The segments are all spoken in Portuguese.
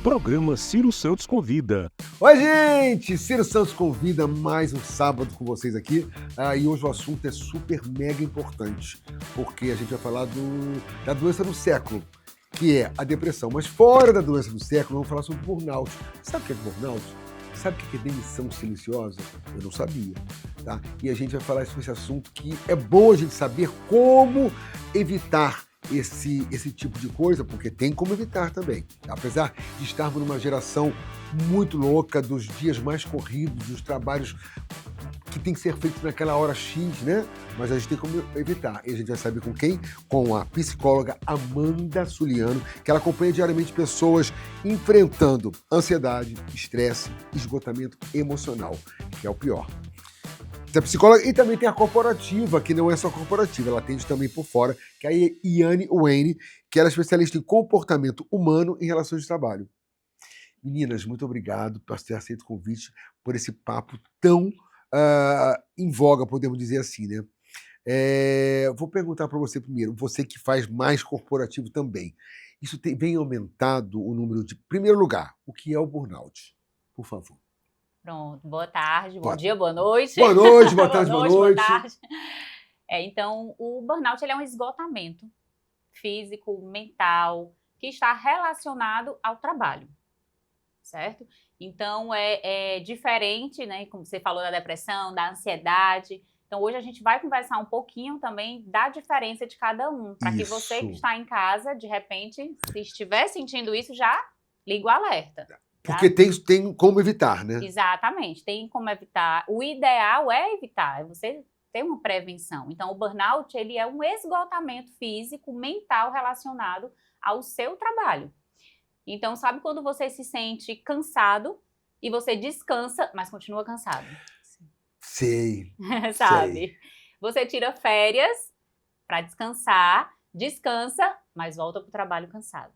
Programa Ciro Santos Convida. Oi, gente! Ciro Santos convida mais um sábado com vocês aqui. E hoje o assunto é super mega importante, porque a gente vai falar da doença do século, que é a depressão. Mas fora da doença do século, vamos falar sobre burnout. Sabe o que é burnout? Sabe o que é demissão silenciosa? Eu não sabia, tá? E a gente vai falar sobre esse assunto que é bom a gente saber como evitar esse tipo de coisa, porque tem como evitar também. Apesar de estarmos numa geração muito louca, dos dias mais corridos, dos trabalhos que tem que ser feitos naquela hora X, né? Mas a gente tem como evitar. E a gente vai saber com quem? Com a psicóloga Amanda Suliano, que ela acompanha diariamente pessoas enfrentando ansiedade, estresse, esgotamento emocional, que é o pior. A psicóloga, e também tem a corporativa, que não é só corporativa, ela atende também por fora, que é a Iane Wayne, que ela é especialista em comportamento humano em relações de trabalho. Meninas, muito obrigado por ter aceito o convite, por esse papo tão em voga, podemos dizer assim, né? Vou perguntar para você primeiro, você que faz mais corporativo também, isso vem aumentado o número de... Primeiro lugar, o que é o burnout? Por favor. Pronto, boa tarde, bom dia, boa noite. Boa noite, boa tarde, boa noite. Boa tarde. Então, o burnout ele é um esgotamento físico, mental, que está relacionado ao trabalho, certo? Então, é diferente, né, como você falou da depressão, da ansiedade. Então, hoje a gente vai conversar um pouquinho também da diferença de cada um, para que você que está em casa, de repente, se estiver sentindo isso, já liga o alerta. Porque tem como evitar, né? Exatamente, tem como evitar. O ideal é evitar, é você ter uma prevenção. Então, o burnout, ele é um esgotamento físico, mental relacionado ao seu trabalho. Então, sabe quando você se sente cansado e você descansa, mas continua cansado? Sei. Sabe? Sei. Você tira férias para descansar, descansa, mas volta para o trabalho cansado.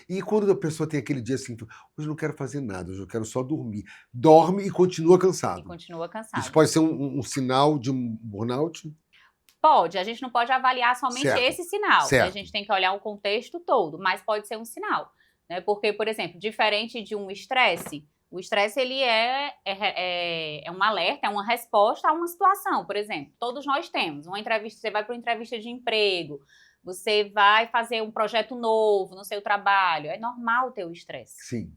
E quando a pessoa tem aquele dia assim, hoje eu não quero fazer nada, hoje eu quero só dormir. Dorme e continua cansado. E continua cansado. Isso pode ser um sinal de um burnout? Pode, a gente não pode avaliar somente esse sinal. Certo. A gente tem que olhar o contexto todo, mas pode ser um sinal. Né? Porque, por exemplo, diferente de um estresse, o estresse ele é um alerta, é uma resposta a uma situação. Por exemplo, todos nós temos uma entrevista, você vai para uma entrevista de emprego, você vai fazer um projeto novo no seu trabalho, é normal ter o estresse. Sim.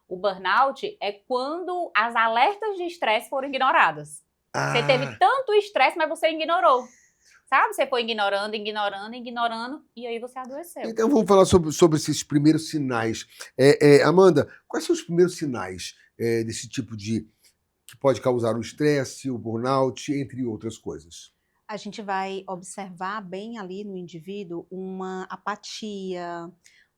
O burnout é quando as alertas de estresse foram ignoradas. Você teve tanto estresse, mas você ignorou. Sabe? Você foi ignorando, e aí você adoeceu. Então vamos falar sobre esses primeiros sinais. Amanda, quais são os primeiros sinais desse tipo que pode causar o estresse, o burnout, entre outras coisas? A gente vai observar bem ali no indivíduo uma apatia,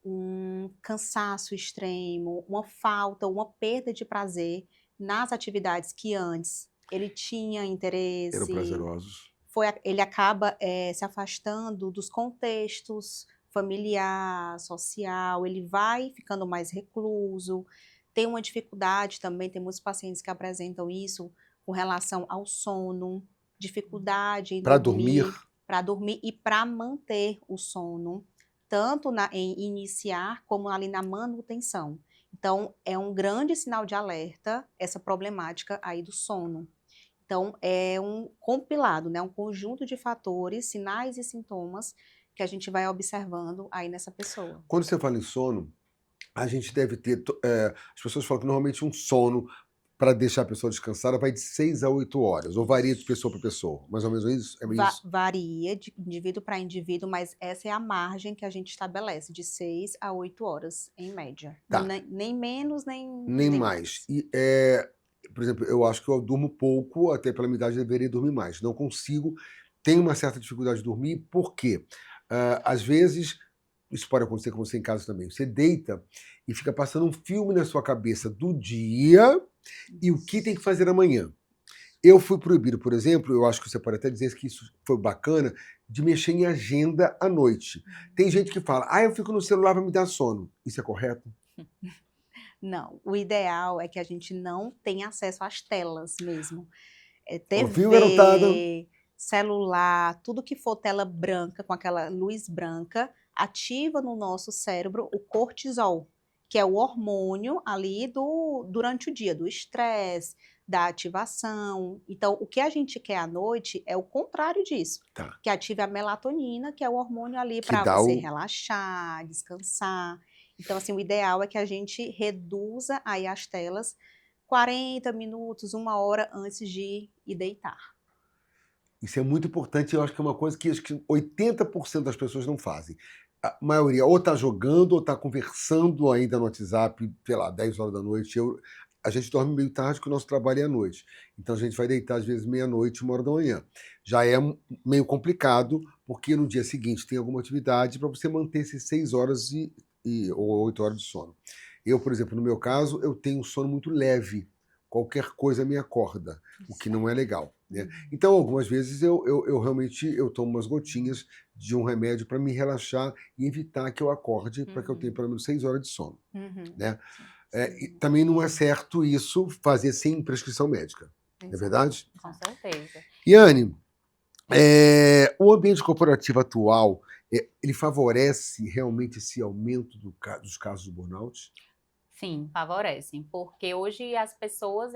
um cansaço extremo, uma falta, uma perda de prazer nas atividades que antes ele tinha interesse. Eram prazerosos. Ele acaba se afastando dos contextos familiar, social, ele vai ficando mais recluso, tem uma dificuldade também, tem muitos pacientes que apresentam isso com relação ao sono, dificuldade em dormir e para manter o sono, tanto em iniciar como ali na manutenção. Então, é um grande sinal de alerta essa problemática aí do sono. Então, é um compilado, né, um conjunto de fatores, sinais e sintomas que a gente vai observando aí nessa pessoa. Quando você fala em sono, a gente deve ter... as pessoas falam que normalmente um sono para deixar a pessoa descansada vai de 6 a 8 horas, ou varia de pessoa para pessoa, mais ou menos isso? Varia de indivíduo para indivíduo, mas essa é a margem que a gente estabelece, de 6 a 8 horas, em média. Tá. Nem menos, nem mais. E, por exemplo, eu acho que eu durmo pouco, até pela minha idade eu deveria dormir mais. Não consigo, tenho uma certa dificuldade de dormir, por quê? Às vezes, isso pode acontecer com você em casa também, você deita e fica passando um filme na sua cabeça do dia e o que tem que fazer amanhã. Eu fui proibido, por exemplo, eu acho que você pode até dizer que isso foi bacana, de mexer em agenda à noite. Tem gente que fala, eu fico no celular para me dar sono. Isso é correto? Não, o ideal é que a gente não tenha acesso às telas mesmo. TV, celular, tudo que for tela branca, com aquela luz branca, ativa no nosso cérebro o cortisol, que é o hormônio ali durante o dia, do estresse, da ativação. Então, o que a gente quer à noite é o contrário disso, Tá. que ative a melatonina, que é o hormônio ali Que para dá você o... relaxar, descansar. Então, assim, o ideal é que a gente reduza aí as telas 40 minutos, 1 hora antes de ir deitar. Isso é muito importante, eu acho que é uma coisa que acho que 80% das pessoas não fazem. A maioria ou está jogando ou está conversando ainda no WhatsApp, sei lá, 10 horas da noite. A gente dorme meio tarde porque o nosso trabalho é à noite. Então a gente vai deitar às vezes meia-noite, 1 hora da manhã. Já é meio complicado, porque no dia seguinte tem alguma atividade para você manter esses 6 horas ou 8 horas de sono. Eu, por exemplo, no meu caso, eu tenho um sono muito leve. Qualquer coisa me acorda, o que não é legal, né? Então, algumas vezes eu realmente tomo umas gotinhas de um remédio para me relaxar e evitar que eu acorde, para que eu tenha pelo menos 6 horas de sono, né? E também não é certo isso fazer sem prescrição médica, não é verdade? Com certeza. Yane, o ambiente corporativo atual, ele favorece realmente esse aumento dos casos de burnout? Sim, favorecem, porque hoje as pessoas,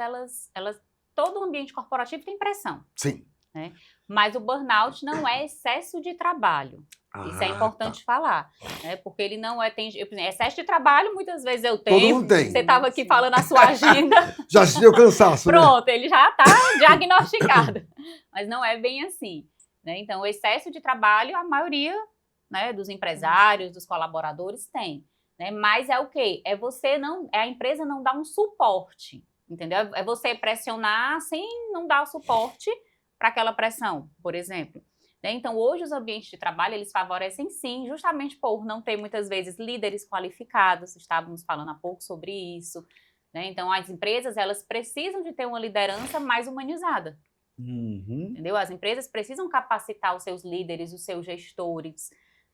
todo o ambiente corporativo tem pressão, Sim. né? Mas o burnout não é excesso de trabalho. Isso é importante falar, né? Porque ele não é, excesso de trabalho, muitas vezes eu tenho. Todo mundo tem. Você estava aqui falando a sua agenda. Já deu cansaço, né? Pronto, ele já está diagnosticado. Mas não é bem assim, né? Então, o excesso de trabalho, a maioria, né, dos empresários, dos colaboradores tem. Né? Mas é o quê? A empresa não dá um suporte, entendeu? É você pressionar sem não dar o suporte para aquela pressão, por exemplo. Né? Então, hoje os ambientes de trabalho, eles favorecem sim, justamente por não ter muitas vezes líderes qualificados, estávamos falando há pouco sobre isso. Né? Então, as empresas, elas precisam de ter uma liderança mais humanizada. Entendeu? As empresas precisam capacitar os seus líderes, os seus gestores,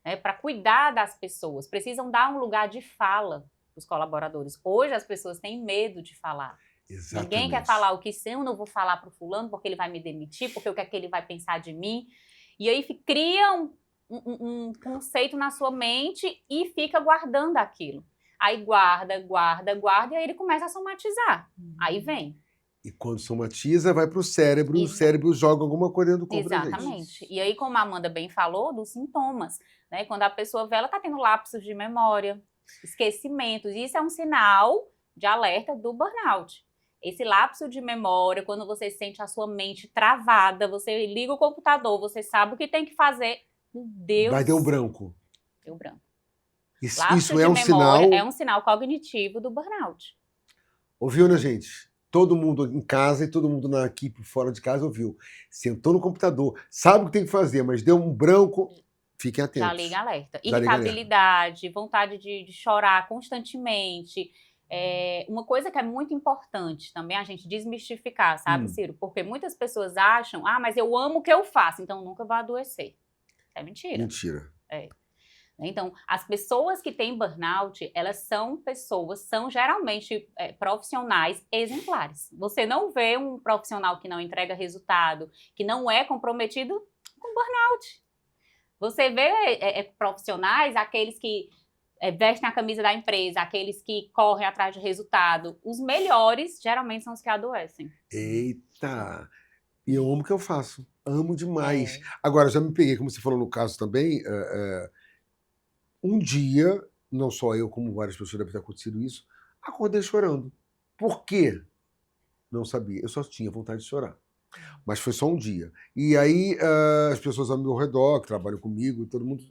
né, para cuidar das pessoas, precisam dar um lugar de fala para os colaboradores. Hoje as pessoas têm medo de falar. Exatamente. Ninguém quer falar o que eu não vou falar para o fulano porque ele vai me demitir, porque o que é que ele vai pensar de mim. E aí cria um conceito na sua mente e fica guardando aquilo. Aí guarda, e aí ele começa a somatizar. Aí vem. E quando somatiza, vai para o cérebro, e o cérebro joga alguma coisa dentro do corpo da gente. Exatamente. E aí, como a Amanda bem falou, dos sintomas, né? Quando a pessoa vê, ela está tendo lapsos de memória, esquecimentos. E isso é um sinal de alerta do burnout. Esse lapso de memória, quando você sente a sua mente travada, você liga o computador, você sabe o que tem que fazer. Meu Deus! Vai ter um branco. Deu branco. Isso é um sinal... É um sinal cognitivo do burnout. Ouviu, né, gente? Todo mundo em casa e todo mundo na equipe fora de casa ouviu. Sentou no computador, sabe o que tem que fazer, mas deu um branco, fiquem atentos. Já liga alerta. Irritabilidade, vontade de chorar constantemente. Uma coisa que é muito importante também a gente desmistificar, sabe, Ciro? Porque muitas pessoas acham, mas eu amo o que eu faço, então nunca vou adoecer. É mentira. Mentira. Então, as pessoas que têm burnout, elas são geralmente profissionais exemplares. Você não vê um profissional que não entrega resultado, que não é comprometido com burnout. Você vê profissionais, aqueles que vestem a camisa da empresa, aqueles que correm atrás de resultado. Os melhores, geralmente, são os que adoecem. Eita! E eu amo o que eu faço. Amo demais. Agora, já me peguei, como você falou no caso também... Um dia, não só eu, como várias pessoas devem ter acontecido isso, acordei chorando. Por quê? Não sabia. Eu só tinha vontade de chorar. Mas foi só um dia. E aí, as pessoas ao meu redor, que trabalham comigo, todo mundo...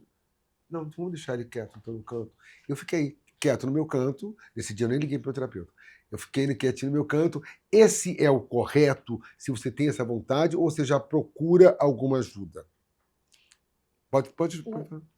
Não, vamos deixar ele quieto, então, no canto. Eu fiquei quieto no meu canto. Nesse dia eu nem liguei para o terapeuta. Eu fiquei quietinho no meu canto. Esse é o correto, se você tem essa vontade, ou você já procura alguma ajuda? Pode.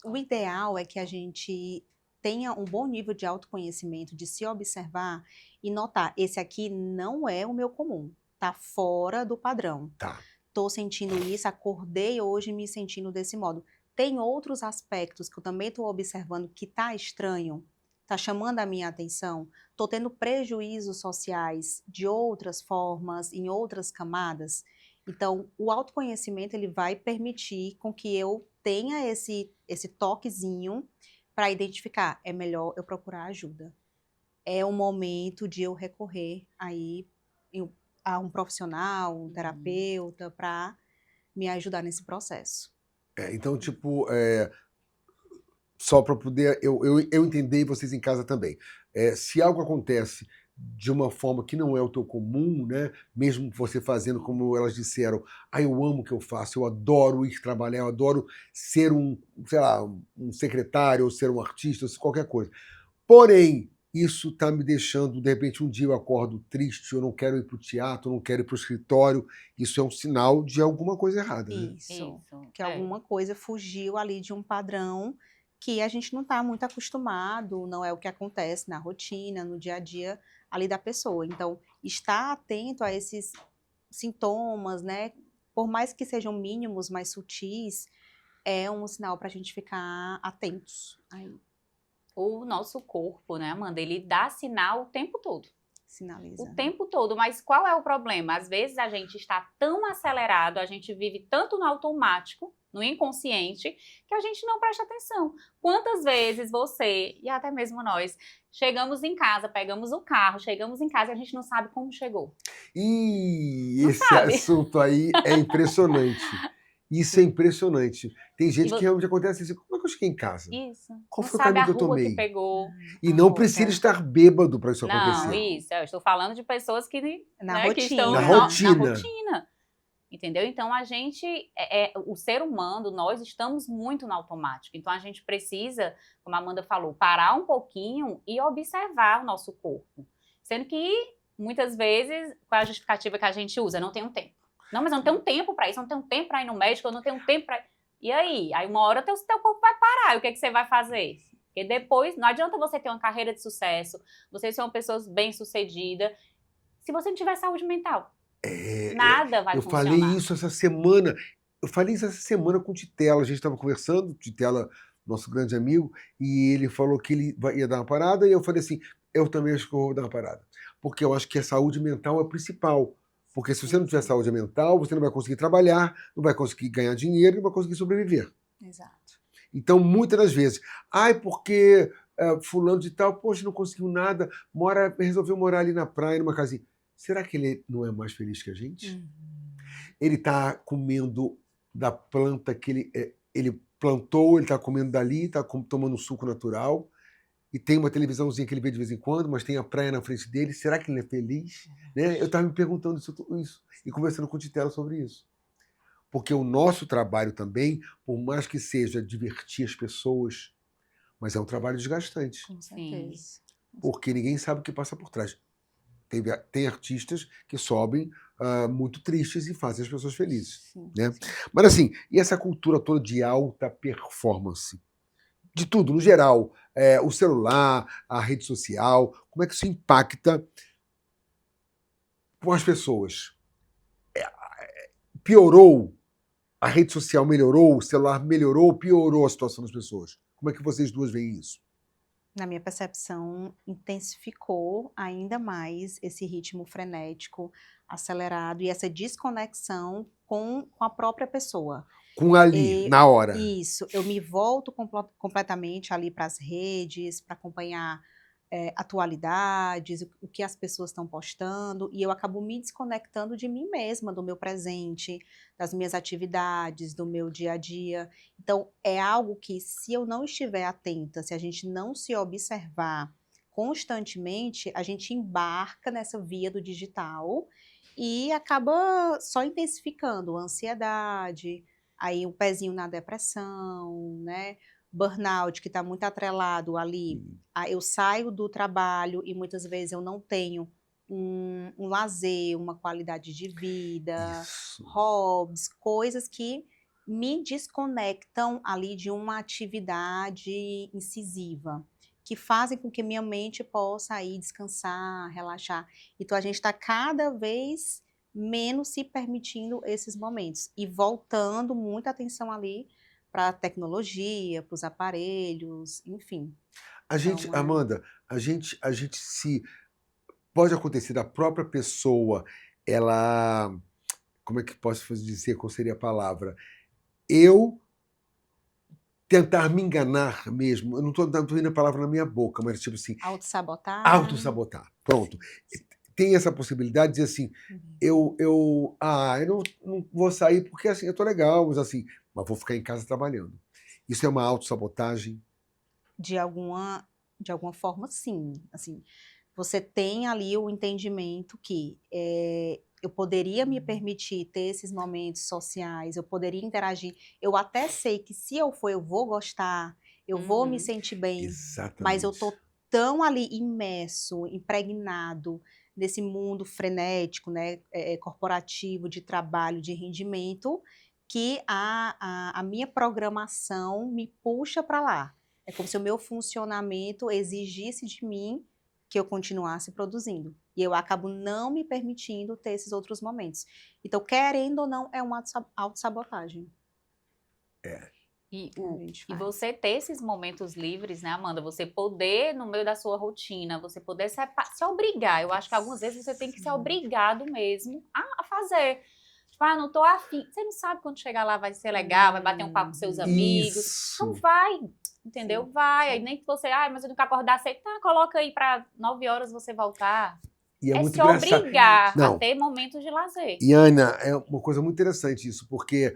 O ideal é que a gente tenha um bom nível de autoconhecimento, de se observar e notar, esse aqui não é o meu comum, tá fora do padrão. Tá. Tô sentindo isso, acordei hoje me sentindo desse modo. Tem outros aspectos que eu também tô observando que tá estranho, tá chamando a minha atenção, tô tendo prejuízos sociais de outras formas, em outras camadas. Então, o autoconhecimento ele vai permitir com que eu tenha esse toquezinho para identificar, é melhor eu procurar ajuda. é o momento de eu recorrer aí a um profissional, um terapeuta, para me ajudar nesse processo. Então, tipo, só para poder eu entender e vocês em casa também. Se algo acontece de uma forma que não é o teu comum, né? Mesmo você fazendo como elas disseram, eu amo o que eu faço, eu adoro ir trabalhar, eu adoro ser sei lá, um secretário, ou ser um artista, ou ser qualquer coisa. Porém, isso está me deixando, de repente, um dia eu acordo triste, eu não quero ir para o teatro, eu não quero ir para o escritório. Isso é um sinal de alguma coisa errada, né? Isso, que alguma coisa fugiu ali de um padrão que a gente não está muito acostumado, não é o que acontece na rotina, no dia a dia ali da pessoa. Então, estar atento a esses sintomas, né, por mais que sejam mínimos, mais sutis, é um sinal para a gente ficar atentos. Aí, O nosso corpo, né, Amanda, ele dá sinal o tempo todo. sinaliza. O tempo todo, mas qual é o problema? Às vezes a gente está tão acelerado, a gente vive tanto no automático, no inconsciente, que a gente não presta atenção. Quantas vezes você, e até mesmo nós, chegamos em casa, pegamos o carro, chegamos em casa e a gente não sabe como chegou. E Não esse sabe. assunto aí é impressionante. Isso é impressionante. Tem gente vo- que realmente acontece assim, como é que eu cheguei em casa? Isso. Qual Não foi o sabe a caminho que eu rua que tomei? pegou. E A não rota. precisa estar bêbado para isso Não, acontecer. isso. Eu estou falando de pessoas que, Na né, que estão rotina. Na na rotina. rotina. Entendeu? Então, a gente, o ser humano, nós estamos muito no automático. Então, a gente precisa, como a Amanda falou, parar um pouquinho e observar o nosso corpo. Sendo que, muitas vezes, qual é a justificativa que a gente usa? Não tenho tempo. Não, mas eu não tenho tempo para isso, eu não tenho tempo para ir no médico, eu não tenho tempo para... E aí? Aí, uma hora, teu corpo vai parar. E o que, que você vai fazer? Porque depois, não adianta você ter uma carreira de sucesso, você ser uma pessoa bem-sucedida, se você não tiver saúde mental. Nada vai Eu funcionar. falei isso essa semana. Eu falei isso essa semana com o Titela. A gente estava conversando, Titela, nosso grande amigo, e ele falou que ele ia dar uma parada, e eu falei assim, eu também acho que eu vou dar uma parada. Porque eu acho que a saúde mental é o principal. Porque se você não tiver saúde mental, você não vai conseguir trabalhar, não vai conseguir ganhar dinheiro, não vai conseguir sobreviver. Exato. Então, muitas das vezes, porque fulano de tal, poxa, não conseguiu nada, resolveu morar ali na praia, numa casinha. Será que ele não é mais feliz que a gente? Ele está comendo da planta que ele plantou, ele está comendo dali, está tomando um suco natural, e tem uma televisãozinha que ele vê de vez em quando, mas tem a praia na frente dele. Será que ele é feliz? Né? Eu estava me perguntando isso e conversando com o Titela sobre isso. Porque o nosso trabalho também, por mais que seja divertir as pessoas, mas é um trabalho desgastante. Com certeza. Porque ninguém sabe o que passa por trás. Tem artistas que sobem muito tristes e fazem as pessoas felizes. Sim, Né? sim. Mas assim, e essa cultura toda de alta performance? De tudo, no geral. O celular, a rede social, como é que isso impacta com as pessoas? Piorou? A rede social melhorou? O celular melhorou ou piorou a situação das pessoas? Como é que vocês duas veem isso? Na minha percepção, intensificou ainda mais esse ritmo frenético, acelerado e essa desconexão com a própria pessoa. Com ali, na hora. Isso, eu me volto completamente ali para as redes, para acompanhar atualidades, o que as pessoas estão postando, e eu acabo me desconectando de mim mesma, do meu presente, das minhas atividades, do meu dia a dia. Então, é algo que, se eu não estiver atenta, se a gente não se observar constantemente, a gente embarca nessa via do digital e acaba só intensificando a ansiedade, aí um pezinho na depressão, né? Burnout, que está muito atrelado ali. Eu saio do trabalho e muitas vezes eu não tenho um lazer, uma qualidade de vida, Isso. hobbies, coisas que me desconectam ali de uma atividade incisiva, que fazem com que minha mente possa aí descansar, relaxar. Então a gente está cada vez menos se permitindo esses momentos e voltando muita atenção ali para a tecnologia, para os aparelhos, enfim. Amanda, a gente se... Pode acontecer da própria pessoa, ela... Como é que posso dizer, qual seria a palavra? Eu tentar me enganar mesmo. Eu não estou indo a palavra na minha boca, mas tipo assim, Autossabotar. autossabotar. Pronto. Tem essa possibilidade de dizer assim, eu não vou sair porque assim, eu tô legal, mas vou ficar em casa trabalhando. Isso é uma autossabotagem? De alguma forma, sim. Assim, você tem ali o entendimento que eu poderia me permitir ter esses momentos sociais, eu poderia interagir. Eu até sei que se eu for, eu vou gostar, eu vou me sentir bem, mas eu Exatamente. tô tão ali imerso, impregnado nesse mundo frenético, né, corporativo, de trabalho, de rendimento, que a minha programação me puxa para lá. É como se o meu funcionamento exigisse de mim que eu continuasse produzindo. E eu acabo não me permitindo ter esses outros momentos. Então, querendo ou não, é uma autossabotagem. E, que a gente e faz. você ter esses momentos livres, né, Amanda? Você poder, no meio da sua rotina, você poder se obrigar. Eu acho que algumas vezes você tem que ser obrigado mesmo a fazer. Tipo, não tô afim. Você não sabe quando chegar lá vai ser legal, vai bater um papo com seus amigos. Então Isso. vai, entendeu? Sim, Vai. sim. Aí nem que você, mas eu tenho que acordar cedo. Tá, coloca aí para 9 horas você voltar. E é muito se engraçado. obrigar Não. a ter momentos de lazer. E, Ana, é uma coisa muito interessante isso, porque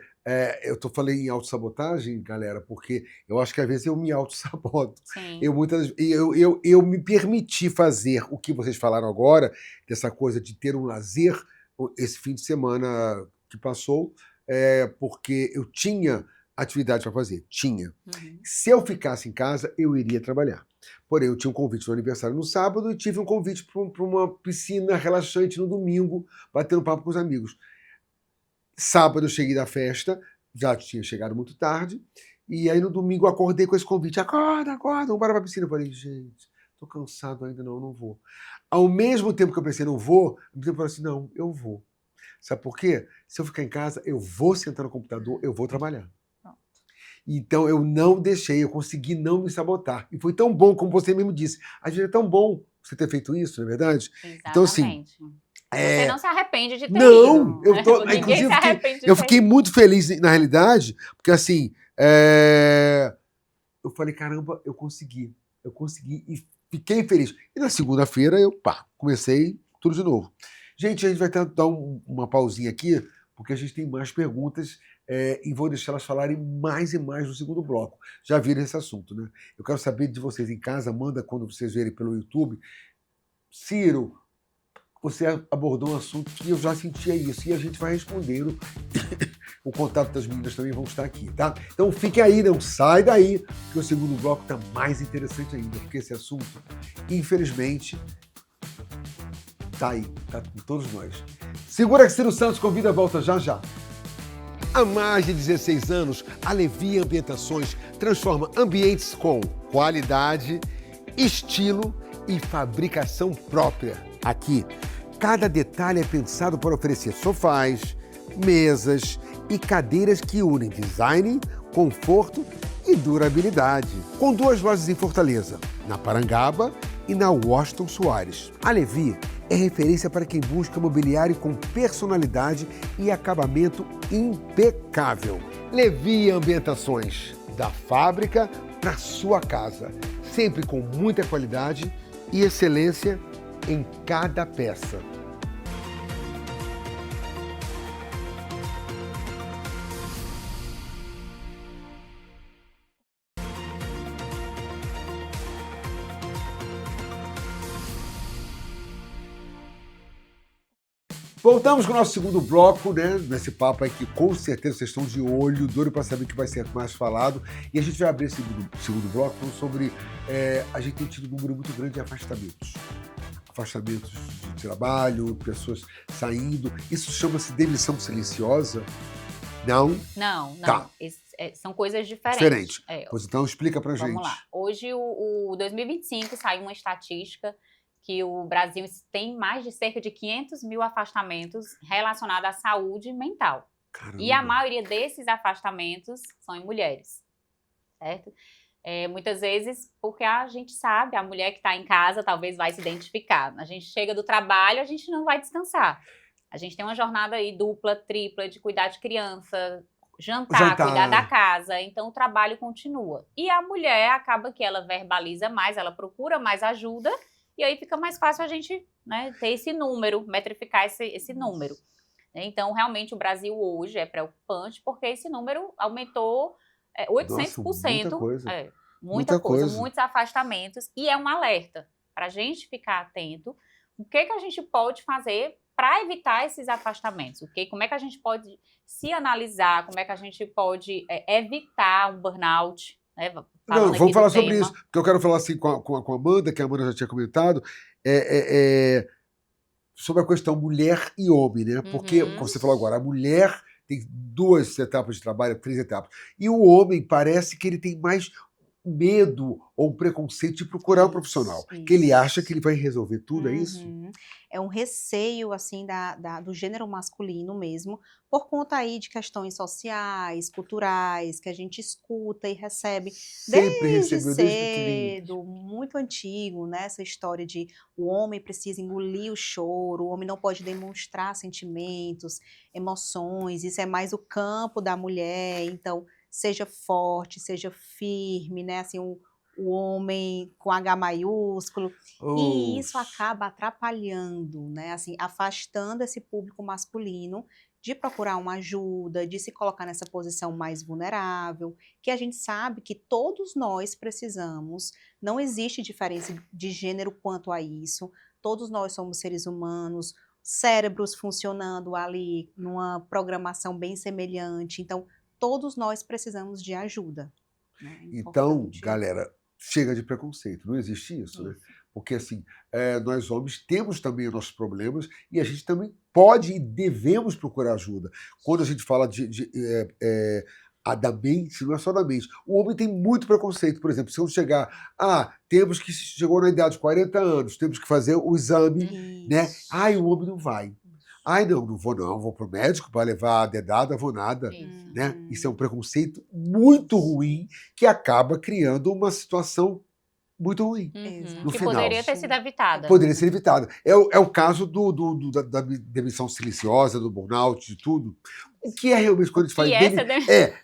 falei em autossabotagem, galera, porque eu acho que às vezes eu me autossaboto. Sim. Eu me permiti fazer o que vocês falaram agora, dessa coisa de ter um lazer, esse fim de semana que passou, porque eu tinha atividade para fazer. Tinha. Se eu ficasse em casa, eu iria trabalhar. Porém, eu tinha um convite no aniversário no sábado e tive um convite para uma piscina relaxante no domingo, batendo papo com os amigos. Sábado eu cheguei da festa, já tinha chegado muito tarde, e aí no domingo eu acordei com esse convite. Acorda, vamos para a piscina. Eu falei, gente, tô cansado ainda, não vou. Ao mesmo tempo que eu pensei, não vou, eu falei assim, não, eu vou. Sabe por quê? Se eu ficar em casa, eu vou sentar no computador, eu vou trabalhar. Então eu não deixei, eu consegui não me sabotar. E foi tão bom, como você mesmo disse. Às vezes é tão bom você ter feito isso, não é verdade? Exatamente. Então, assim. Você não se arrepende de ter não, ido. Ninguém Inclusive se arrepende de eu ter fiquei ido. muito feliz, na realidade, porque assim. Eu falei, caramba, eu consegui e fiquei feliz. E na segunda-feira eu, comecei tudo de novo. Gente, a gente vai dar uma pausinha aqui, porque a gente tem mais perguntas e vou deixar elas falarem mais e mais no segundo bloco. Já viram esse assunto, né? Eu quero saber de vocês em casa, manda quando vocês verem pelo YouTube. Ciro, você abordou um assunto que eu já sentia isso, e a gente vai respondendo. O contato das meninas também vão estar aqui, tá? Então fique aí, não sai daí, porque o segundo bloco está mais interessante ainda, porque esse assunto, infelizmente, tá aí, tá com todos nós. Segura que Ciro Santos convida a volta já. Há mais de 16 anos, a Levi Ambientações transforma ambientes com qualidade, estilo e fabricação própria. Aqui, cada detalhe é pensado para oferecer sofás, mesas e cadeiras que unem design, conforto e durabilidade. Com 2 lojas em Fortaleza, na Parangaba e na Washington Soares. A Levi é referência para quem busca mobiliário com personalidade e acabamento impecável. Levi Ambientações, da fábrica para sua casa, sempre com muita qualidade e excelência em cada peça. Voltamos com o nosso segundo bloco, né? Nesse papo aí que com certeza vocês estão de olho, doido para saber o que vai ser mais falado. E a gente vai abrir esse segundo bloco falando sobre. A gente tem tido um número muito grande de afastamentos. Afastamentos de trabalho, pessoas saindo. Isso chama-se demissão silenciosa? Não? Não. Tá. São coisas diferentes. Pois então explica pra gente. Vamos lá. Hoje, o 2025 saiu uma estatística que o Brasil tem mais de cerca de 500 mil afastamentos relacionados à saúde mental. Caramba. E a maioria desses afastamentos são em mulheres, certo? Muitas vezes, porque a gente sabe, a mulher que está em casa talvez vai se identificar. A gente chega do trabalho, a gente não vai descansar. A gente tem uma jornada aí dupla, tripla, de cuidar de criança, jantar, Jantar. cuidar da casa, então o trabalho continua. E a mulher acaba que ela verbaliza mais, ela procura mais ajuda, e aí fica mais fácil a gente, né, ter esse número, metrificar esse número. Então, realmente, o Brasil hoje é preocupante, porque esse número aumentou 800%. Nossa, muita coisa. Muita coisa, coisa. muitos afastamentos, e é um alerta para a gente ficar atento. O que a gente pode fazer para evitar esses afastamentos? Como é que a gente pode se analisar? Como é que a gente pode evitar um burnout? Né? Não, vamos falar sobre tema. isso, porque eu quero falar assim com a Amanda, que a Amanda já tinha comentado, sobre a questão mulher e homem, né? Porque, como você falou agora, a mulher tem 2 etapas de trabalho, 3 etapas. E o homem parece que ele tem mais medo ou preconceito de procurar um profissional. Que ele acha que ele vai resolver tudo, é isso? É um receio, assim, do gênero masculino mesmo, por conta aí de questões sociais, culturais, que a gente escuta e recebe Sempre desde recebeu, desde pequenininho. cedo, muito antigo, né? Essa história de o homem precisa engolir o choro, o homem não pode demonstrar sentimentos, emoções, isso é mais o campo da mulher, então seja forte, seja firme, né? Assim, o homem com H maiúsculo. E isso acaba atrapalhando, né? Assim, afastando esse público masculino de procurar uma ajuda, de se colocar nessa posição mais vulnerável, que a gente sabe que todos nós precisamos, não existe diferença de gênero quanto a isso, todos nós somos seres humanos, cérebros funcionando ali numa programação bem semelhante, então todos nós precisamos de ajuda. Né? Então, galera, chega de preconceito, não existe isso, né? Porque, assim, nós homens temos também os nossos problemas e a gente também pode e devemos procurar ajuda. Quando a gente fala da mente, não é só da mente. O homem tem muito preconceito, por exemplo, se eu chegar, temos que, chegou na idade de 40 anos, temos que fazer o exame, né? O homem não vai. Não vou pro médico para levar a dedada, vou nada. Né? Isso é um preconceito muito ruim que acaba criando uma situação muito ruim. No que final. Poderia ter sido evitada. Poderia ser evitada. É o caso da demissão silenciosa, do burnout, de tudo. O que é realmente quando a gente fala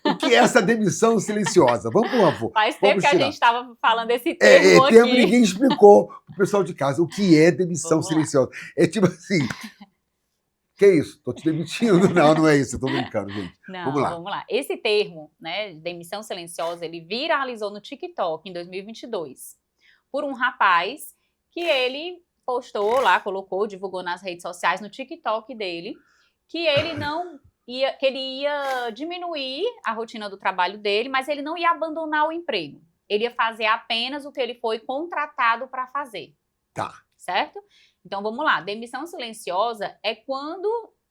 o que é essa demissão silenciosa? Vamos, por favor. Faz tempo que a gente estava falando desse termo aqui. Ninguém explicou pro pessoal de casa o que é demissão silenciosa. É tipo assim... Que isso? Tô te demitindo. Não é isso. Eu tô brincando, gente. Não, vamos lá. Esse termo, né, demissão silenciosa, ele viralizou no TikTok em 2022 por um rapaz que ele postou lá, divulgou nas redes sociais, no TikTok dele, que ele ia diminuir a rotina do trabalho dele, mas ele não ia abandonar o emprego. Ele ia fazer apenas o que ele foi contratado para fazer. Tá. Certo? Então, vamos lá. Demissão silenciosa é quando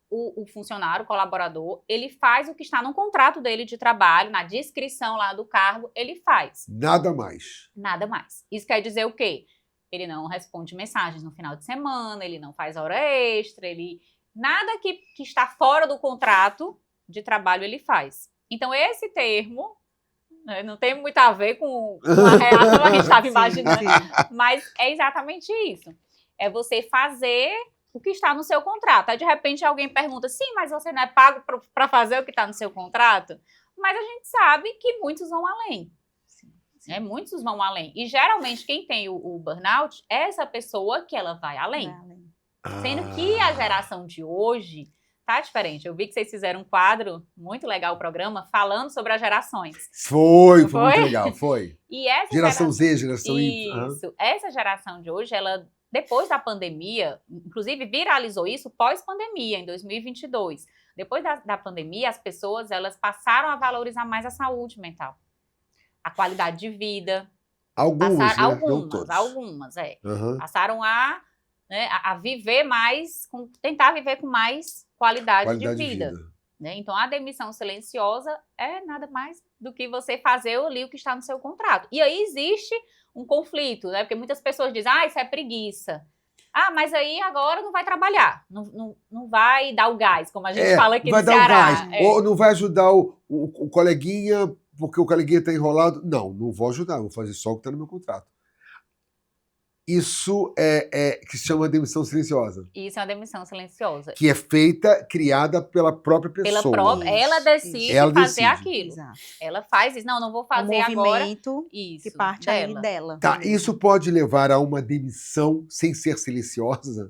o funcionário, o colaborador, ele faz o que está no contrato dele de trabalho, na descrição lá do cargo, ele faz. Nada mais. Nada mais. Isso quer dizer o quê? Ele não responde mensagens no final de semana, ele não faz hora extra, nada que está fora do contrato de trabalho ele faz. Então, esse termo... não tem muito a ver com a reação que a gente estava imaginando, mas é exatamente isso. É você fazer o que está no seu contrato. Aí, de repente, alguém pergunta, sim, mas você não é pago para fazer o que está no seu contrato? Mas a gente sabe que muitos vão além. Muitos vão além. E, geralmente, quem tem o burnout é essa pessoa que ela vai além. Sendo que a geração de hoje tá diferente. Eu vi que vocês fizeram um quadro, muito legal o programa, falando sobre as gerações. Foi muito legal, foi. E essa geração Z, geração Y. Isso. Essa geração de hoje, ela, depois da pandemia, inclusive viralizou isso pós-pandemia, em 2022. Depois da pandemia, as pessoas, elas passaram a valorizar mais a saúde mental. A qualidade de vida. Algumas, Passaram a viver mais, tentar viver com mais qualidade de vida. Né? Então, a demissão silenciosa é nada mais do que você fazer ali o que está no seu contrato. E aí existe um conflito, né? Porque muitas pessoas dizem, isso é preguiça. Mas aí agora não vai trabalhar, não vai dar o gás, como a gente fala aqui no Ceará. Vai dar o gás, ou não vai ajudar o coleguinha, porque o coleguinha está enrolado. Não vou ajudar, vou fazer só o que está no meu contrato. Isso é que se chama demissão silenciosa. Isso é uma demissão silenciosa. Que é feita, criada pela própria pessoa. Pela própria, ela Isso, decide Ela fazer decide. aquilo. Exato. Ela faz isso. Não vou Um fazer agora. movimento Isso, que parte aí dela. dela. Tá, isso pode levar a uma demissão sem ser silenciosa?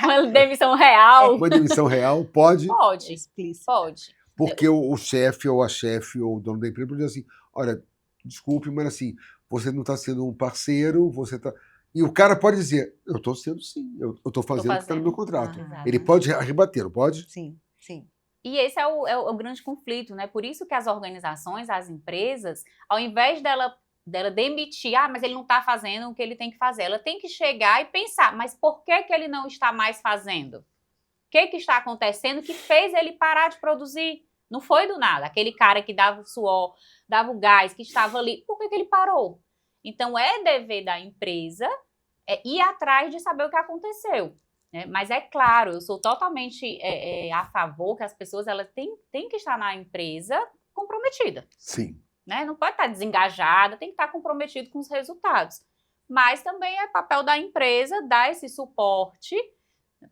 Uma demissão real. Uma demissão real? Pode. Pode, Explícito. pode. Porque o chefe ou a chefe ou o dono da empresa pode dizer assim, olha, desculpe, mas assim, você não está sendo um parceiro, você está... E o cara pode dizer, eu estou sendo sim, eu estou fazendo o que está no meu contrato. Ah, Ele pode rebater, não pode? Sim, sim. E esse é o grande conflito, né? Por isso que as organizações, as empresas, ao invés dela demitir, mas ele não está fazendo o que ele tem que fazer, ela tem que chegar e pensar, mas por que ele não está mais fazendo? O que está acontecendo que fez ele parar de produzir? Não foi do nada. Aquele cara que dava o suor, dava o gás, que estava ali, por que ele parou? Então, é dever da empresa ir atrás de saber o que aconteceu. Né? Mas é claro, eu sou totalmente a favor que as pessoas elas têm que estar na empresa comprometida. Sim. Né? Não pode estar desengajada, tem que estar comprometido com os resultados. Mas também é papel da empresa dar esse suporte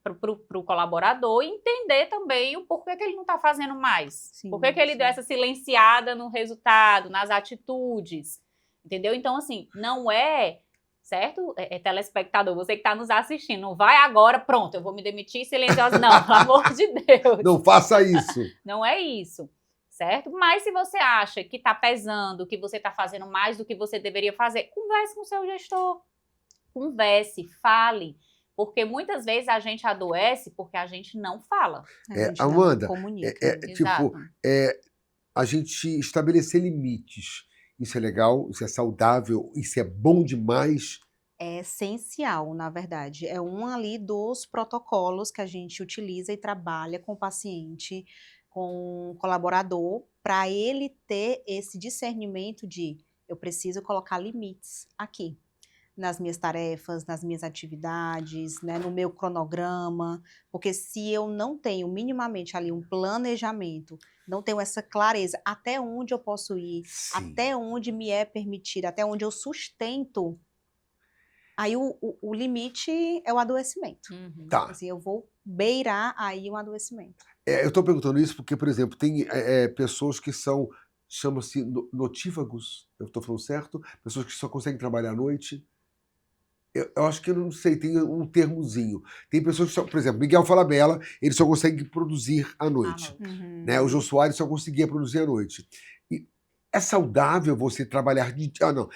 para o colaborador e entender também o porquê que ele não está fazendo mais. Sim, Por que ele deu essa silenciada no resultado, nas atitudes. Entendeu? Então, assim, não é, certo? Telespectador, você que está nos assistindo, não vai agora, pronto, eu vou me demitir silenciosa. Não, pelo amor de Deus. Não faça isso. Não é isso, certo? Mas se você acha que está pesando, que você está fazendo mais do que você deveria fazer, converse com o seu gestor. Converse, fale. Porque muitas vezes a gente adoece porque a gente não fala. A gente não Amanda, comunica. Exato. a gente estabelecer limites. Isso é legal, isso é saudável, isso é bom demais. É essencial, na verdade. É um ali dos protocolos que a gente utiliza e trabalha com o paciente, com o colaborador, para ele ter esse discernimento de eu preciso colocar limites aqui, nas minhas tarefas, nas minhas atividades, né, no meu cronograma, porque se eu não tenho minimamente ali um planejamento, não tenho essa clareza até onde eu posso ir, Sim. até onde me é permitido, até onde eu sustento, aí o limite é o adoecimento. Uhum. Tá. Assim, eu vou beirar aí um adoecimento. Eu estou perguntando isso porque, por exemplo, tem pessoas que são, chama-se notívagos, eu estou falando certo? Pessoas que só conseguem trabalhar à noite. Eu acho que eu não sei, tem um termozinho. Tem pessoas que só, por exemplo, Miguel Falabella, ele só consegue produzir à noite. Né? O Jô Soares só conseguia produzir à noite. E é saudável você trabalhar de dia? Não.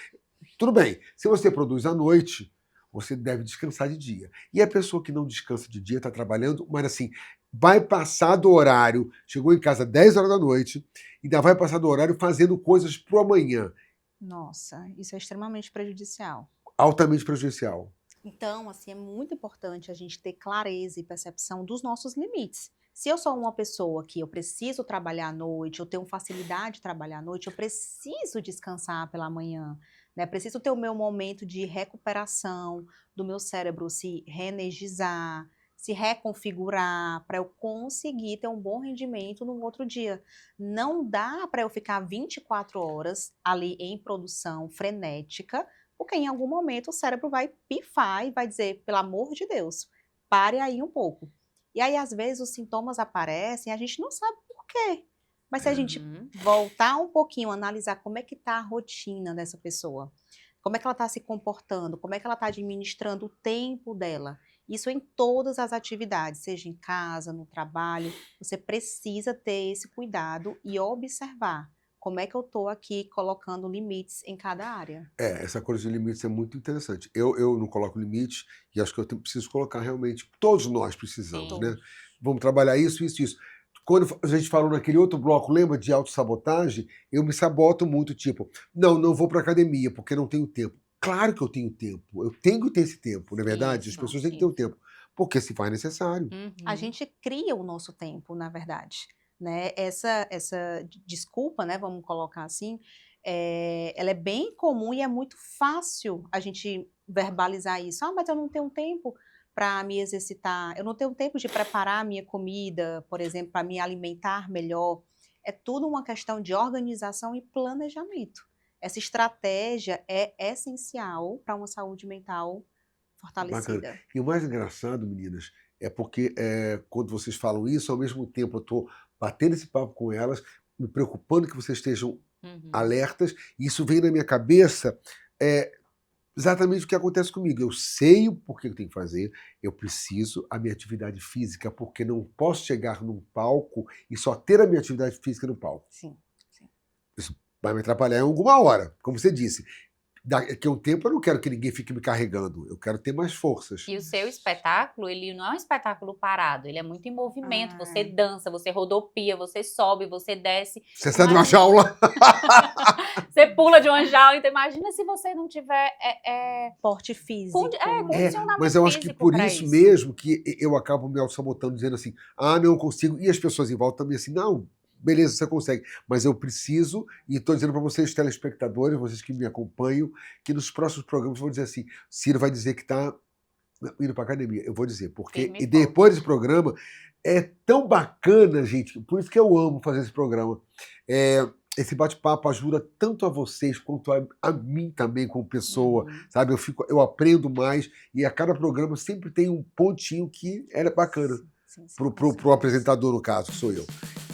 Tudo bem, se você produz à noite, você deve descansar de dia. E a pessoa que não descansa de dia está trabalhando, mas assim, vai passar do horário, chegou em casa 10 horas da noite, ainda vai passar do horário fazendo coisas pro amanhã. Nossa, isso é extremamente prejudicial. Altamente prejudicial. Então, assim, é muito importante a gente ter clareza e percepção dos nossos limites. Se eu sou uma pessoa que eu preciso trabalhar à noite, eu tenho facilidade de trabalhar à noite, eu preciso descansar pela manhã, né? Preciso ter o meu momento de recuperação do meu cérebro se reenergizar, se reconfigurar, para eu conseguir ter um bom rendimento no outro dia. Não dá para eu ficar 24 horas ali em produção frenética, porque em algum momento o cérebro vai pifar e vai dizer, pelo amor de Deus, pare aí um pouco. E aí, às vezes, os sintomas aparecem e a gente não sabe por quê. Mas se a gente voltar um pouquinho, analisar como é que está a rotina dessa pessoa, como é que ela está se comportando, como é que ela está administrando o tempo dela, isso em todas as atividades, seja em casa, no trabalho, você precisa ter esse cuidado e observar. Como é que eu estou aqui colocando limites em cada área? Essa coisa de limites é muito interessante. Eu não coloco limites e acho que eu preciso colocar realmente. Todos nós precisamos, Sim. né? Vamos trabalhar isso, isso, isso. Quando a gente falou naquele outro bloco, lembra de autossabotagem? Eu me saboto muito, tipo, não vou para academia porque não tenho tempo. Claro que eu tenho tempo. Eu tenho que ter esse tempo, não é verdade? As Isso, pessoas têm que ter o tempo. Porque se faz necessário. A gente cria o nosso tempo, na verdade. Né? Essa desculpa, né, vamos colocar assim, ela é bem comum e é muito fácil a gente verbalizar isso. Mas eu não tenho tempo para me exercitar, eu não tenho tempo de preparar a minha comida, por exemplo, para me alimentar melhor. É tudo uma questão de organização e planejamento. Essa estratégia é essencial para uma saúde mental fortalecida. E o mais engraçado, meninas, é porque quando vocês falam isso, ao mesmo tempo eu estou batendo esse papo com elas, me preocupando que vocês estejam alertas, e isso vem na minha cabeça exatamente o que acontece comigo. Eu sei o porquê que eu tenho que fazer, eu preciso a minha atividade física, porque não posso chegar num palco e só ter a minha atividade física no palco. Sim. Isso vai me atrapalhar em alguma hora, como você disse. Daqui a um tempo eu não quero que ninguém fique me carregando, eu quero ter mais forças. E o seu espetáculo, ele não é um espetáculo parado, ele é muito em movimento. Você dança, você rodopia, você sobe, você desce. Você sai de uma jaula. Você pula de uma jaula. Então imagina se você não tiver Porte físico. condicionamento mas eu acho que físico por pra isso mesmo que eu acabo me auto-sabotando, dizendo assim, não consigo. E as pessoas em volta também assim, não, beleza, você consegue. Mas eu preciso, e estou dizendo para vocês, telespectadores, vocês que me acompanham, que nos próximos programas eu vou dizer assim, Ciro vai dizer que está indo para academia. Eu vou dizer, porque e depois desse programa é tão bacana, gente, por isso que eu amo fazer esse programa. Esse bate-papo ajuda tanto a vocês quanto a mim também como pessoa, sabe? Eu aprendo mais e a cada programa sempre tem um pontinho que é bacana. Pro apresentador, no caso, que sou eu.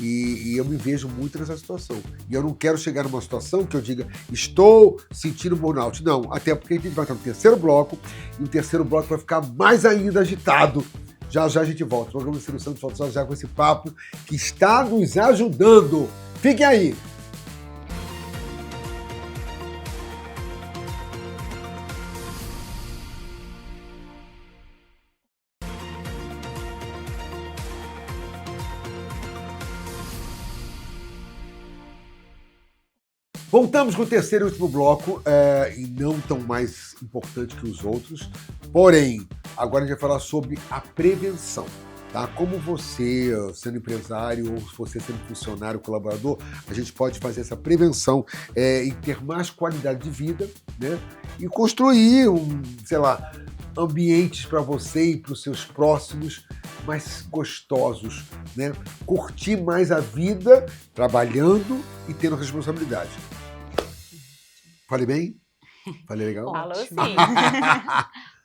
E eu me vejo muito nessa situação. E eu não quero chegar numa situação que eu diga, estou sentindo burnout. Não, até porque a gente vai estar no terceiro bloco, e o terceiro bloco vai ficar mais ainda agitado. Já já a gente volta. O programa do Ciro Santos volta já com esse papo que está nos ajudando. Fiquem aí! Voltamos com o terceiro e último bloco, e não tão mais importante que os outros. Porém, agora a gente vai falar sobre a prevenção. Tá? Como você, sendo empresário, ou você sendo funcionário, colaborador, a gente pode fazer essa prevenção e ter mais qualidade de vida, né? E construir ambientes para você e para os seus próximos mais gostosos, né? Curtir mais a vida, trabalhando e tendo responsabilidade. Falei bem? Falei legal? Falou sim.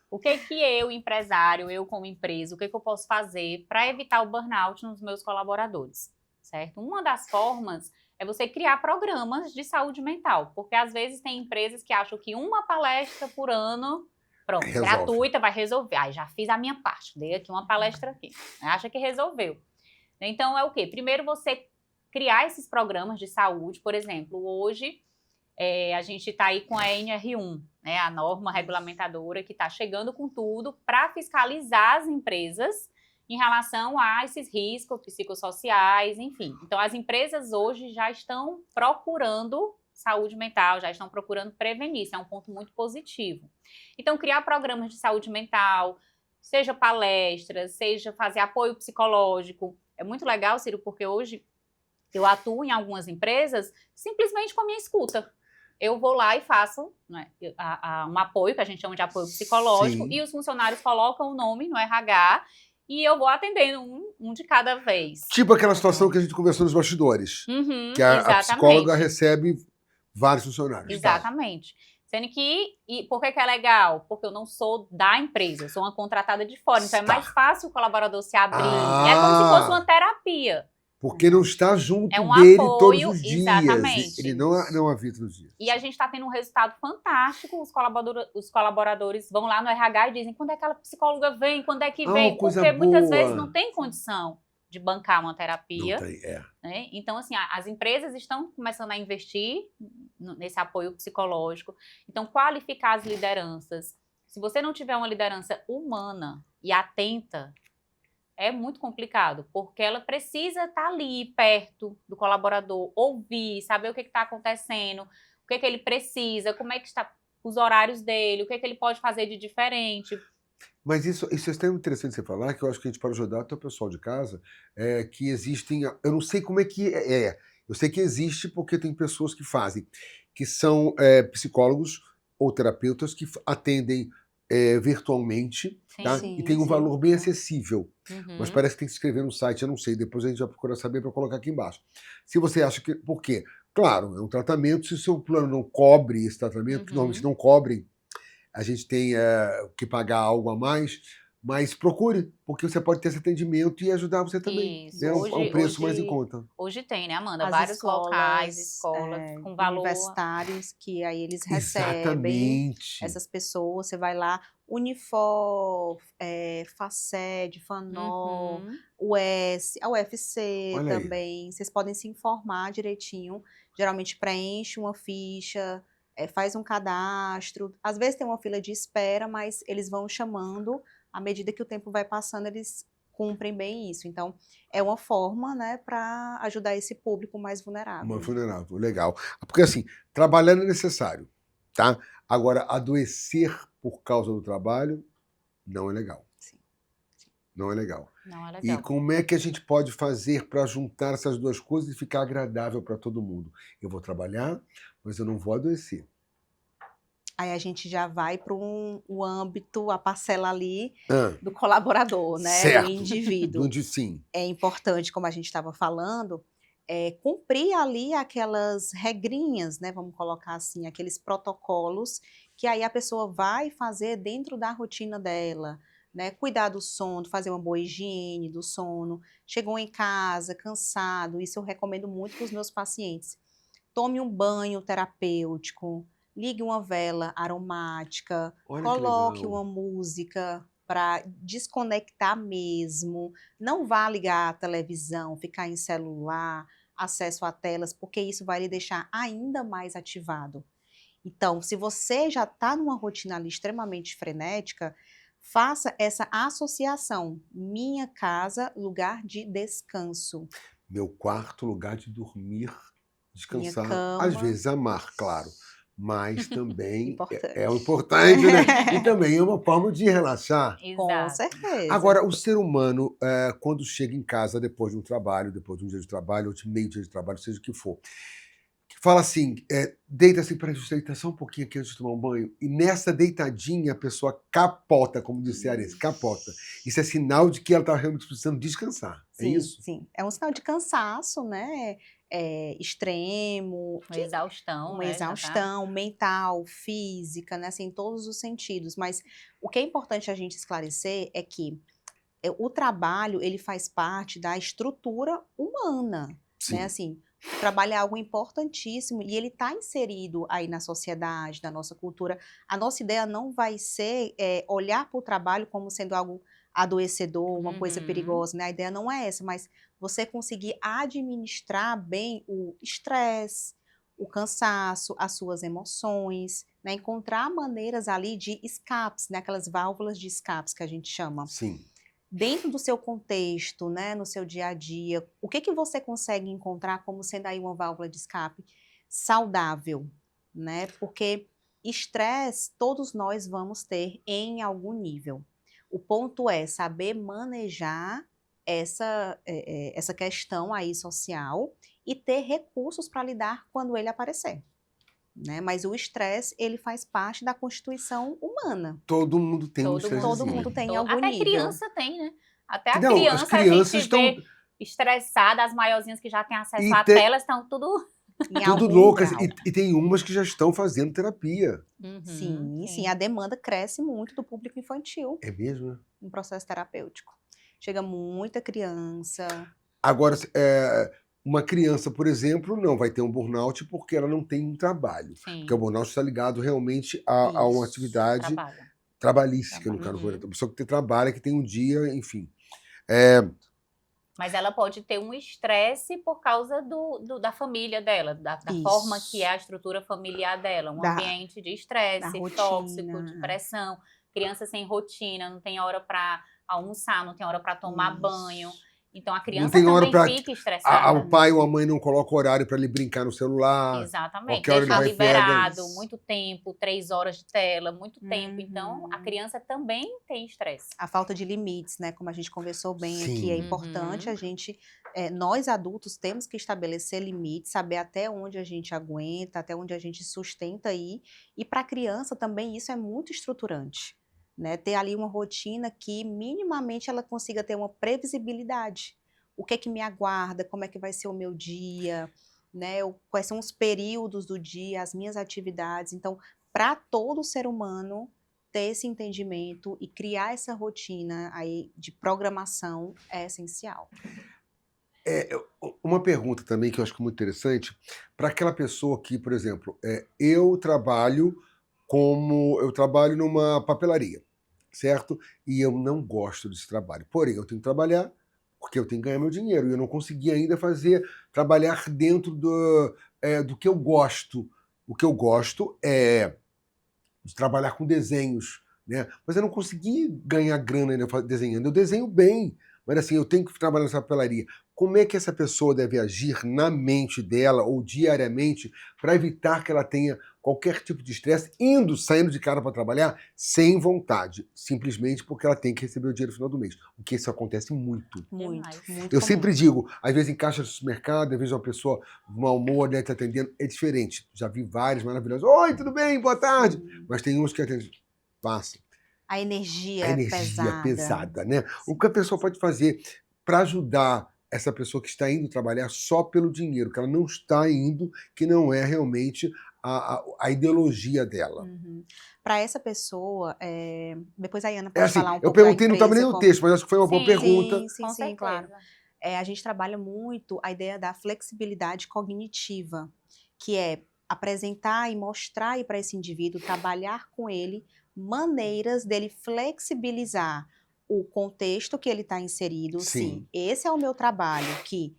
O que eu, empresário, eu como empresa, o que eu posso fazer para evitar o burnout nos meus colaboradores, certo? Uma das formas é você criar programas de saúde mental, porque às vezes tem empresas que acham que uma palestra por ano, pronto, gratuita, vai resolver. Já fiz a minha parte, dei aqui uma palestra aqui. Acha que resolveu. Então é o quê? Primeiro você criar esses programas de saúde, por exemplo, hoje a gente está aí com a NR1, né, a norma regulamentadora que está chegando com tudo para fiscalizar as empresas em relação a esses riscos psicossociais, enfim. Então, as empresas hoje já estão procurando saúde mental, já estão procurando prevenir, isso é um ponto muito positivo. Então, criar programas de saúde mental, seja palestras, seja fazer apoio psicológico. É muito legal, Ciro, porque hoje eu atuo em algumas empresas simplesmente com a minha escuta. Eu vou lá e faço, né, um apoio, que a gente chama de apoio psicológico, Sim. E os funcionários colocam o nome no RH e eu vou atendendo um de cada vez. Tipo aquela situação que a gente conversou nos bastidores, que a psicóloga recebe vários funcionários. Exatamente. Tá? Sendo que, por que é legal? Porque eu não sou da empresa, eu sou uma contratada de fora, então é mais fácil o colaborador se abrir. É como se fosse uma terapia. Porque não está junto um dele apoio, todos os dias. Exatamente. Ele não habita nos dias. E a gente está tendo um resultado fantástico. Os colaboradores vão lá no RH e dizem quando é que aquela psicóloga vem, quando é que vem. Porque muitas vezes não tem condição de bancar uma terapia. Não tem, né? Então, assim, as empresas estão começando a investir nesse apoio psicológico. Então, qualificar as lideranças. Se você não tiver uma liderança humana e atenta, é muito complicado, porque ela precisa estar ali, perto do colaborador, ouvir, saber o que está acontecendo, o que ele precisa, como é que está os horários dele, o que ele pode fazer de diferente. Mas isso é extremamente interessante você falar, que eu acho que a gente pode ajudar até o pessoal de casa, que existem, eu não sei como é que eu sei que existe porque tem pessoas que fazem, que são psicólogos ou terapeutas que atendem virtualmente, Sim, tá? sim, E tem um sim. valor bem acessível. Uhum. Mas parece que tem que escrever no site, eu não sei, depois a gente vai procurar saber para colocar aqui embaixo. Se você acha que... Por quê? Claro, é um tratamento, se o seu plano não cobre esse tratamento, que normalmente não cobrem, a gente tem que pagar algo a mais, mas procure, porque você pode ter esse atendimento e ajudar você também. Isso. Né? É um preço mais em Hoje, conta. hoje tem, né, Amanda? As Vários locais, escolas, escolas com valor. universitários, que aí eles recebem Exatamente. essas pessoas, você vai lá, Unifor, Faced, Fanol, Uhum. a UFC Olha aí. também, vocês podem se informar direitinho, geralmente preenche uma ficha, faz um cadastro, às vezes tem uma fila de espera, mas eles vão chamando, à medida que o tempo vai passando, eles cumprem bem isso. Então, é uma forma, né, para ajudar esse público mais vulnerável. Uma vulnerável, legal. Porque assim, trabalhando é necessário, tá? Agora, adoecer por causa do trabalho não é legal. Sim. Não é legal. Não é E legal. como é que a gente pode fazer para juntar essas duas coisas e ficar agradável para todo mundo? Eu vou trabalhar, mas eu não vou adoecer. Aí a gente já vai para o âmbito, a parcela ali Ah, do colaborador, né? certo. Do indivíduo. Onde sim. É importante, como a gente estava falando, cumprir ali aquelas regrinhas, né? Vamos colocar assim, aqueles protocolos que aí a pessoa vai fazer dentro da rotina dela, né? Cuidar do sono, fazer uma boa higiene do sono. Chegou em casa cansado, isso eu recomendo muito para os meus pacientes. Tome um banho terapêutico, ligue uma vela aromática, Olha que coloque legal. uma música para desconectar mesmo. Não vá ligar a televisão, ficar em celular, acesso a telas, porque isso vai lhe deixar ainda mais ativado. Então, se você já está numa rotina ali extremamente frenética, faça essa associação. Minha casa, lugar de descanso. Meu quarto, lugar de dormir, Minha descansar, cama. às vezes amar, claro, mas também Importante. é o importante, né? E também é uma forma de relaxar. Com Exato. certeza. Agora, o ser humano, quando chega em casa depois de um trabalho, depois de um dia de trabalho, ou de meio dia de trabalho, seja o que for, que fala assim, deita assim, para deitar só um pouquinho aqui antes de tomar um banho, e nessa deitadinha a pessoa capota, como disse Cearense, capota. Isso é sinal de que ela está realmente precisando descansar, é Sim, isso? sim. É um sinal de cansaço, né? Extremo, Uma exaustão, uma né? Já tá. exaustão mental, física, né? Assim, em todos os sentidos. Mas o que é importante a gente esclarecer é que o trabalho, ele faz parte da estrutura humana, Sim. né? Assim, o trabalho é algo importantíssimo e ele está inserido aí na sociedade, na nossa cultura. A nossa ideia não vai ser olhar para o trabalho como sendo algo adoecedor, uma coisa Uhum. perigosa, né? A ideia não é essa, mas você conseguir administrar bem o estresse, o cansaço, as suas emoções, né? Encontrar maneiras ali de escapes, né? Aquelas válvulas de escapes que a gente chama. Sim. Dentro do seu contexto, né, no seu dia a dia, o que você consegue encontrar como sendo aí uma válvula de escape saudável, né? Porque estresse todos nós vamos ter em algum nível. O ponto é saber manejar essa questão aí social e ter recursos para lidar quando ele aparecer. Né? Mas o estresse, ele faz parte da constituição humana. Todo mundo tem um estressezinho. Todo mundo tem em algum Até nível. criança tem, né? Até a Não, as criança crianças a gente vê estressada, as maiorzinhas que já têm acesso à tela estão tudo... Em tudo algum loucas. grau. E tem umas que já estão fazendo terapia. Uhum, Sim, a demanda cresce muito do público infantil É mesmo? Né? no processo terapêutico. Chega muita criança. Agora, uma criança, por exemplo, não vai ter um burnout porque ela não tem um trabalho. Sim. Porque o burnout está ligado realmente a uma Isso, atividade Trabalho. trabalhística, no caso. Uhum. A pessoa que trabalha, que tem um dia, enfim. Mas ela pode ter um estresse por causa da família dela, da forma que é a estrutura familiar dela. Um ambiente de estresse, tóxico, de pressão. Criança sem rotina, não tem hora para almoçar, não tem hora para tomar banho. Então a criança também fica estressada. O pai ou a mãe não coloca horário para ele brincar no celular. Exatamente. Deixa liberado muito tempo, 3 horas de tela, muito tempo. Então a criança também tem estresse. A falta de limites, né? Como a gente conversou bem aqui, é importante a gente, nós adultos temos que estabelecer limites, saber até onde a gente aguenta, até onde a gente sustenta aí. E para a criança também isso é muito estruturante. Né, ter ali uma rotina que minimamente ela consiga ter uma previsibilidade. O que é que me aguarda, como é que vai ser o meu dia, né, quais são os períodos do dia, as minhas atividades. Então, para todo ser humano, ter esse entendimento e criar essa rotina aí de programação é essencial. Uma pergunta também que eu acho que é muito interessante, para aquela pessoa que, por exemplo, eu trabalho numa papelaria, certo? E eu não gosto desse trabalho. Porém, eu tenho que trabalhar porque eu tenho que ganhar meu dinheiro. E eu não consegui ainda trabalhar dentro do que eu gosto. O que eu gosto é de trabalhar com desenhos, né? Mas eu não consegui ganhar grana ainda desenhando. Eu desenho bem, mas assim, eu tenho que trabalhar nessa papelaria. Como é que essa pessoa deve agir na mente dela ou diariamente para evitar que ela tenha qualquer tipo de estresse, saindo de casa para trabalhar sem vontade, simplesmente porque ela tem que receber o dinheiro no final do mês? Porque isso acontece muito. Muito, Demais. muito Eu comum. sempre digo, às vezes em caixa de supermercado, às vezes uma pessoa de mau humor, né, te atendendo, é diferente. Já vi vários maravilhosos. Oi, tudo bem? Boa tarde. Mas tem uns que atendem, passa. A energia A é energia pesada. pesada, né? O que a pessoa pode fazer para ajudar essa pessoa que está indo trabalhar só pelo dinheiro, que ela não está indo, que não é realmente a ideologia dela? Para essa pessoa, depois a Ana pode Assim, falar um eu pouco da perguntei, não estava nem empresa, no como... texto, mas acho que foi uma boa Sim, pergunta. Com Sim, certeza. claro. A gente trabalha muito a ideia da flexibilidade cognitiva, que é apresentar e mostrar para esse indivíduo, trabalhar com ele, maneiras dele flexibilizar o contexto que ele está inserido. Sim. Esse é o meu trabalho, que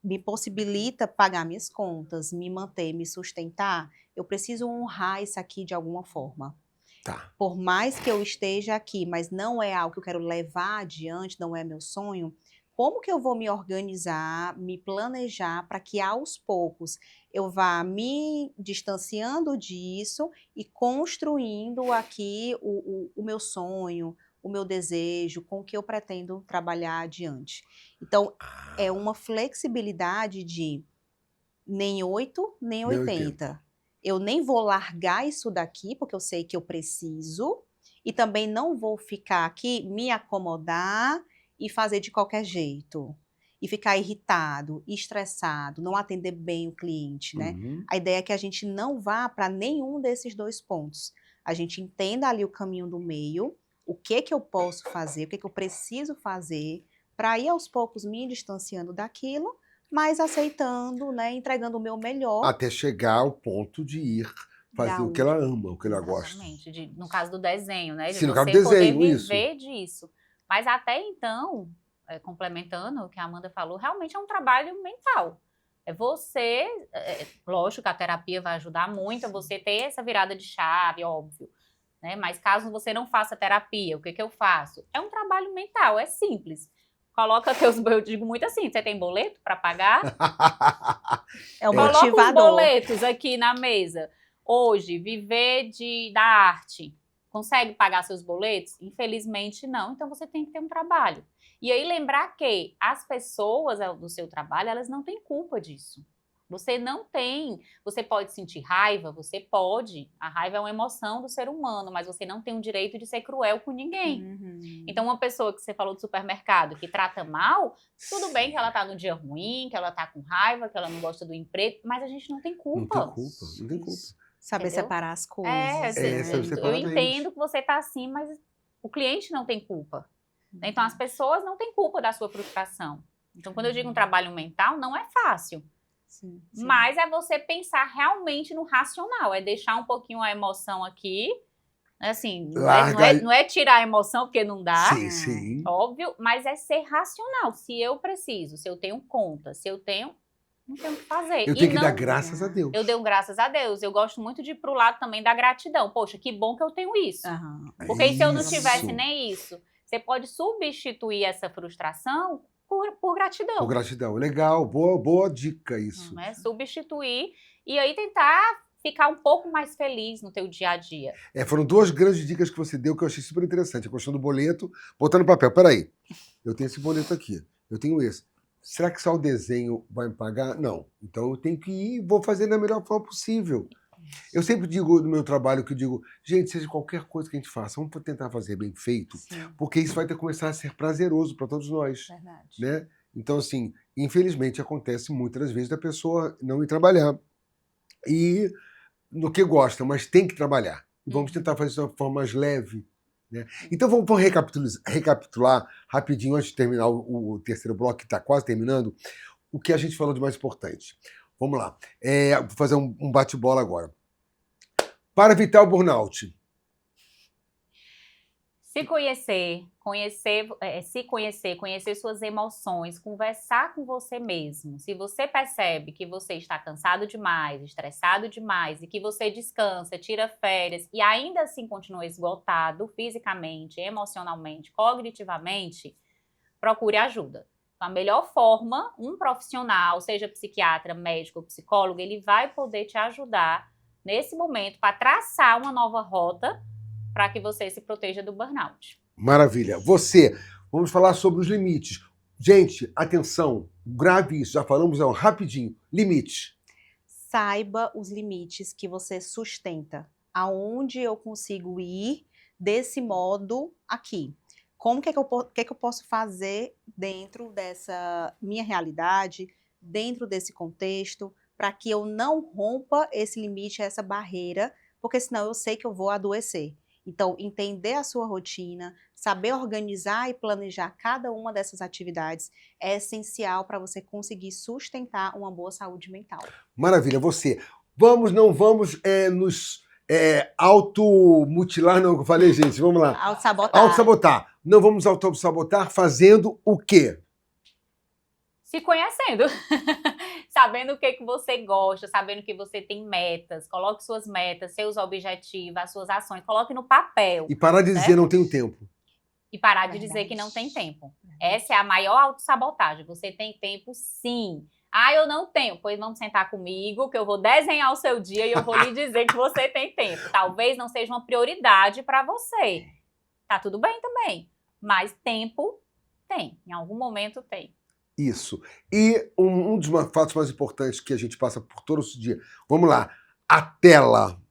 me possibilita pagar minhas contas, me manter, me sustentar. Eu preciso honrar isso aqui de alguma forma. Tá. Por mais que eu esteja aqui, mas não é algo que eu quero levar adiante, não é meu sonho, como que eu vou me organizar, me planejar para que aos poucos eu vá me distanciando disso e construindo aqui o meu sonho, o meu desejo, com o que eu pretendo trabalhar adiante. Então, é uma flexibilidade de nem 8, nem 80. Eu nem vou largar isso daqui, porque eu sei que eu preciso, e também não vou ficar aqui, me acomodar e fazer de qualquer jeito. E ficar irritado, estressado, não atender bem o cliente, né? Uhum. A ideia é que a gente não vá para nenhum desses dois pontos. A gente entenda ali o caminho do meio, o que eu posso fazer, o que eu preciso fazer, para ir aos poucos me distanciando daquilo, mas aceitando, né, entregando o meu melhor. Até chegar ao ponto de ir fazer o que ela ama, o que ela gosta. Exatamente. No caso do desenho, né? De Sim, no caso do você poder desenho, isso. viver disso. Mas até então, complementando o que a Amanda falou, realmente é um trabalho mental. É você, lógico que a terapia vai ajudar muito a você ter essa virada de chave, óbvio. Né? Mas caso você não faça terapia, o que eu faço? É um trabalho mental, é simples. Coloca eu digo muito assim, você tem boleto para pagar? É o Coloca os motivador. boletos aqui na mesa. Hoje, viver da arte, consegue pagar seus boletos? Infelizmente não, então você tem que ter um trabalho. E aí lembrar que as pessoas do seu trabalho, elas não têm culpa disso. Você não tem, você pode sentir raiva, você pode. A raiva é uma emoção do ser humano, mas você não tem o direito de ser cruel com ninguém. Então, uma pessoa que você falou do supermercado, que trata mal, tudo bem que ela tá no dia ruim, que ela tá com raiva, que ela não gosta do emprego, mas a gente não tem culpa. Não tem culpa, não tem culpa. Saber Entendeu? separar as coisas. Assim, separar eu a gente. entendo que você tá assim, mas o cliente não tem culpa. Então, as pessoas não têm culpa da sua frustração. Então, quando eu digo um trabalho mental, não é fácil. Sim. Mas é você pensar realmente no racional, é deixar um pouquinho a emoção aqui, assim, não é tirar a emoção porque não dá, Sim. óbvio, mas é ser racional. Se eu preciso, se eu tenho conta, se eu tenho, não tenho o que fazer. Eu tenho que dar graças a Deus. Eu dei graças a Deus. Eu gosto muito de ir pro lado também da gratidão. Poxa, que bom que eu tenho isso. Porque se eu não tivesse nem isso, você pode substituir essa frustração por gratidão. Por gratidão. Legal, boa dica isso. Né? Substituir e aí tentar ficar um pouco mais feliz no teu dia a dia. Foram duas grandes dicas que você deu que eu achei super interessante. A questão do boleto, botar no papel. Peraí, eu tenho esse boleto aqui, eu tenho esse. Será que só o desenho vai me pagar? Não. Então eu tenho que ir e vou fazer da melhor forma possível. Eu sempre digo no meu trabalho que eu digo, gente, seja qualquer coisa que a gente faça, vamos tentar fazer bem feito, porque isso vai começar a ser prazeroso para todos nós. Verdade. Né? Então, assim, infelizmente acontece muitas das vezes da pessoa não ir trabalhar e no que gosta, mas tem que trabalhar. e vamos tentar fazer isso de uma forma mais leve. Né? Então vamos recapitular rapidinho, antes de terminar o terceiro bloco, que está quase terminando, o que a gente falou de mais importante. Vamos lá. Vou fazer um bate-bola agora. Para evitar o burnout. Se conhecer suas emoções, conversar com você mesmo. Se você percebe que você está cansado demais, estressado demais, e que você descansa, tira férias, e ainda assim continua esgotado fisicamente, emocionalmente, cognitivamente, procure ajuda. Então, a melhor forma, um profissional, seja psiquiatra, médico ou psicólogo, ele vai poder te ajudar nesse momento para traçar uma nova rota para que você se proteja do burnout. Maravilha. Vamos falar sobre os limites. Gente, atenção, grave isso, já falamos rapidinho. Limite. Saiba os limites que você sustenta. Aonde eu consigo ir desse modo aqui? Como que eu posso fazer dentro dessa minha realidade, dentro desse contexto, para que eu não rompa esse limite, essa barreira, porque senão eu sei que eu vou adoecer. Então, entender a sua rotina, saber organizar e planejar cada uma dessas atividades é essencial para você conseguir sustentar uma boa saúde mental. Maravilha. Não vamos nos automutilar, não, que eu falei, gente, vamos lá. Autossabotar. Autossabotar. Não vamos autossabotar fazendo o quê? Se conhecendo, sabendo o que você gosta, sabendo que você tem metas, coloque suas metas, seus objetivos, as suas ações, coloque no papel. E parar de dizer não tenho tempo. E parar de dizer que não tem tempo. Essa é a maior autossabotagem. Você tem tempo, sim. Ah, eu não tenho. Pois vamos sentar comigo, que eu vou desenhar o seu dia e eu vou lhe dizer que você tem tempo. Talvez não seja uma prioridade para você. Tá tudo bem também. Mas tempo tem. Em algum momento tem. Isso. E um dos fatos mais importantes que a gente passa por todo esse dia. Vamos lá. A tela.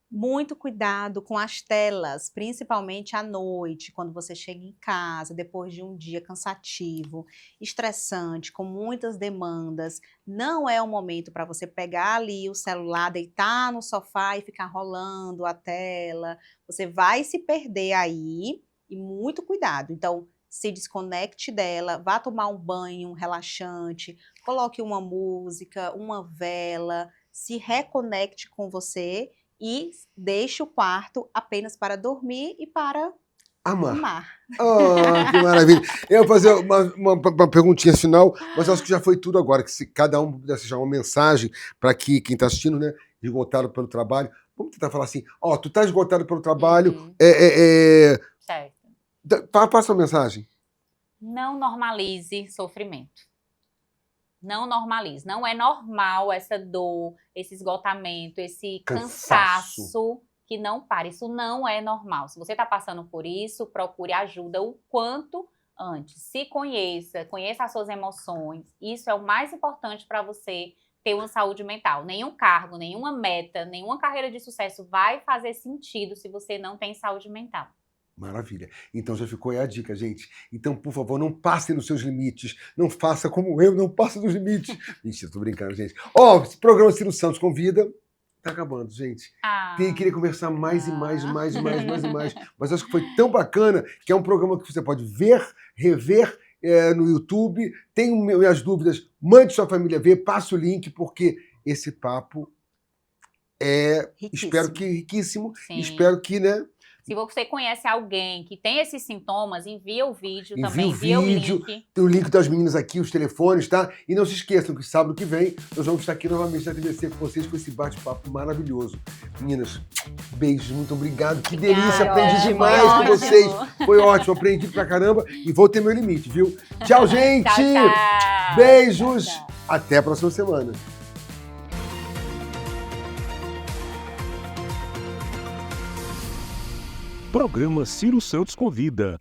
Muito cuidado com as telas, principalmente à noite, quando você chega em casa, depois de um dia cansativo, estressante, com muitas demandas. Não é o momento para você pegar ali o celular, deitar no sofá e ficar rolando a tela. Você vai se perder aí e muito cuidado. Então, se desconecte dela, vá tomar um banho relaxante, coloque uma música, uma vela, se reconecte com você e deixe o quarto apenas para dormir e para amar. Ah, que maravilha. Eu vou fazer uma perguntinha final, mas acho que já foi tudo agora, que se cada um pudesse deixar uma mensagem para quem está assistindo, né, esgotado pelo trabalho. Vamos tentar falar assim, tu tá esgotado pelo trabalho, Certo. Passa uma mensagem. Não normalize sofrimento. Não normalize. Não é normal essa dor, esse esgotamento, esse cansaço que não para. Isso não é normal. Se você está passando por isso, procure ajuda o quanto antes. Se conheça as suas emoções. Isso é o mais importante para você ter uma saúde mental. Nenhum cargo, nenhuma meta, nenhuma carreira de sucesso vai fazer sentido se você não tem saúde mental. Maravilha. Então já ficou aí a dica, gente. Então, por favor, não passe nos seus limites. Não faça como eu, não passe dos limites. Mentira, tô brincando, gente. Esse programa Ciro Santos Convida tá acabando, gente. Queria conversar mais e mais. Mas acho que foi tão bacana que é um programa que você pode ver, rever no YouTube. Tem minhas dúvidas, mande sua família ver, passe o link, porque esse papo é, Riquíssimo. espero que riquíssimo. Sim. Espero que, né? Se você conhece alguém que tem esses sintomas, envia o vídeo Envia também, o envia vídeo. o link. Tem o link das meninas aqui, os telefones, tá? E não se esqueçam que sábado que vem nós vamos estar aqui novamente na TVC com vocês com esse bate-papo maravilhoso. Meninas, beijos, muito obrigado. Que delícia, aprendi demais com vocês. Foi ótimo, aprendi pra caramba e vou ter meu limite, viu? Tchau, gente! Tchau. Beijos! Tchau. Até a próxima semana. Programa Ciro Santos Convida.